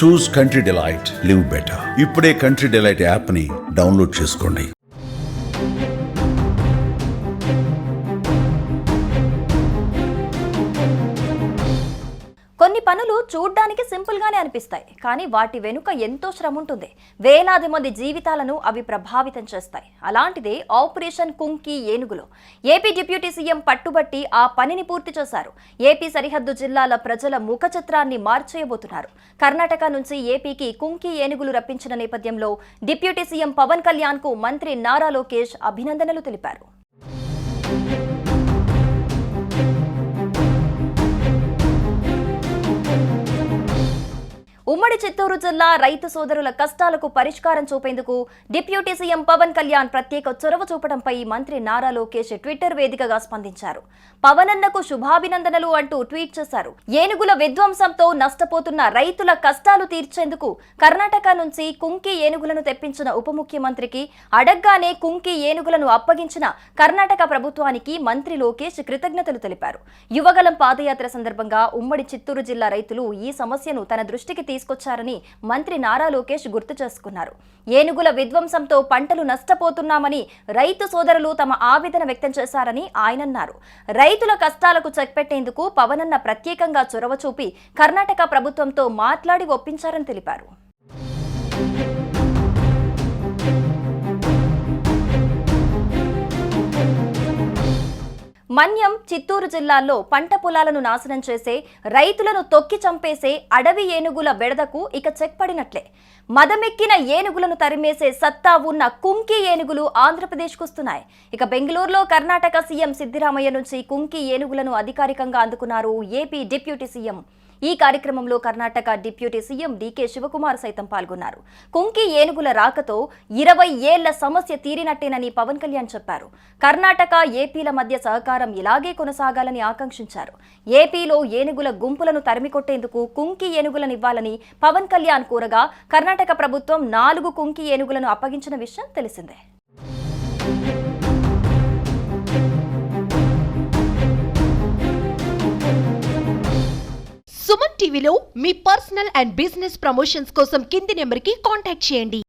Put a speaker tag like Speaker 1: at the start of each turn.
Speaker 1: చూస్ country delight, live better. ఇప్పుడే country delight app ని download చేసుకోండి.
Speaker 2: కొన్ని పనులు చూడ్డానికి సింపుల్ గానే అనిపిస్తాయి, కానీ వాటి వెనుక ఎంతో శ్రమ ఉంటుంది. వేలాది మంది జీవితాలను అవి ప్రభావితం చేస్తాయి. అలాంటిదే ఆపరేషన్ కుంకి ఏనుగులు. ఏపీ డిప్యూటీ సీఎం పట్టుబట్టి ఆ పనిని పూర్తి చేశారు. ఏపీ సరిహద్దు జిల్లాల ప్రజల ముఖ చిత్రాన్ని మార్చేయబోతున్నారు. కర్ణాటక నుంచి ఏపీకి కుంకి ఏనుగులు రప్పించిన నేపథ్యంలో డిప్యూటీ సీఎం పవన్ కళ్యాణ్ కు మంత్రి నారా లోకేష్ అభినందనలు తెలిపారు. ఉమ్మడి చిత్తూరు జిల్లా రైతు సోదరుల కష్టాలకు పరిష్కారం చూపేందుకు డిప్యూటీ సీఎం పవన్ కళ్యాణ్ ప్రత్యేక చొరవ చూపడంపై మంత్రి నారా లోకేష్ ట్విట్టర్ వేదికగా స్పందించారు. పవన్ అన్నకు శుభాభినందనలు అంటూ ట్వీట్ చేశారు. ఏనుగుల విధ్వంసంతో నష్టపోతున్న రైతుల కష్టాలు తీర్చేందుకు కర్ణాటక నుంచి కుంకి ఏనుగులను తెప్పించిన ఉప ముఖ్యమంత్రికి అడగ్గానే కుంకి ఏనుగులను అప్పగించిన కర్ణాటక ప్రభుత్వానికి మంత్రి లోకేష్ కృతజ్ఞతలు తెలిపారు. యువగలం పాదయాత్ర సందర్భంగా ఉమ్మడి చిత్తూరు జిల్లా రైతులు ఈ సమస్యను తన దృష్టికి తీసుకొచ్చారని మంత్రి నారా లోకేష్ గుర్తు చేసుకున్నారు. ఏనుగుల విధ్వంసంతో పంటలు నష్టపోతున్నామని రైతు సోదరులు తమ ఆవేదన వ్యక్తం చేశారని ఆయన అన్నారు. రైతుల కష్టాలకు చెక్ పెట్టేందుకు పవనన్న ప్రత్యేకంగా చొరవ చూపి కర్ణాటక ప్రభుత్వంతో మాట్లాడి ఒప్పించారని తెలిపారు. మన్యం, చిత్తూరు జిల్లాల్లో పంట పొలాలను నాశనం చేసే, రైతులను తొక్కి చంపేసే అడవి ఏనుగుల బెడదకు ఇక చెక్ పడినట్లే. మదమెక్కిన ఏనుగులను తరిమేసే సత్తా ఉన్న కుంకి ఏనుగులు ఆంధ్రప్రదేశ్కు వస్తున్నాయి. ఇక బెంగళూరులో కర్ణాటక సీఎం సిద్దిరామయ్య నుంచి కుంకి ఏనుగులను అధికారికంగా అందుకున్నారు ఏపీ డిప్యూటీ సీఎం. ఈ కార్యక్రమంలో కర్ణాటక డిప్యూటీ సీఎం డీకే శివకుమార్ సైతం పాల్గొన్నారు. కుంకి ఏనుగుల రాకతో 20 ఏళ్ల సమస్య తీరినట్టేనని పవన్ కళ్యాణ్ చెప్పారు. కర్ణాటక, ఏపీల మధ్య సహకారం ఇలాగే కొనసాగాలని ఆకాంక్షించారు. ఏపీలో ఏనుగుల గుంపులను తరిమికొట్టేందుకు కుంకి ఏనుగులనివ్వాలని పవన్ కళ్యాణ్ కోరగా కర్ణాటక ప్రభుత్వం 4 కుంకి ఏనుగులను అప్పగించిన విషయం తెలిసిందే.
Speaker 3: సుమన్ టీవీలో మీ పర్సనల్ అండ్ బిజినెస్ ప్రమోషన్స్ కోసం కింది నెంబర్కి కాంటాక్ట్ చేయండి.